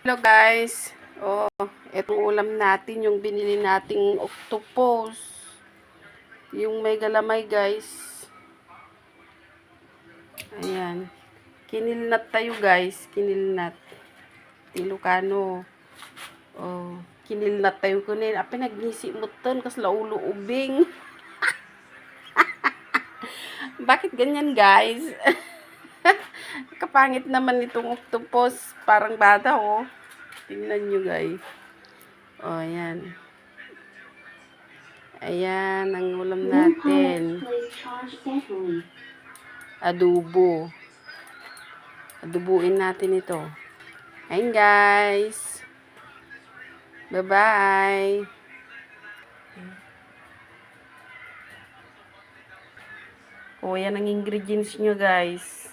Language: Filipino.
Hello guys. Oh, etong ulam natin, yung binili nating octopus. Yung may galamay guys. Ayan. Kinilnat tayo guys. Kinilnat. Ilocano. Oh, kinilnat tayo kunin. Apa nagnisi mo ton kas laulo ubing. Bakit ganyan guys? Kapangit naman itong octopus. Parang bata oh. Tingnan nyo guys. Oh, ayan. Ayan, ang ulam natin. Adobo. Adobuin natin ito. Ayan guys. Bye-bye. O, yan ang ingredients nyo guys.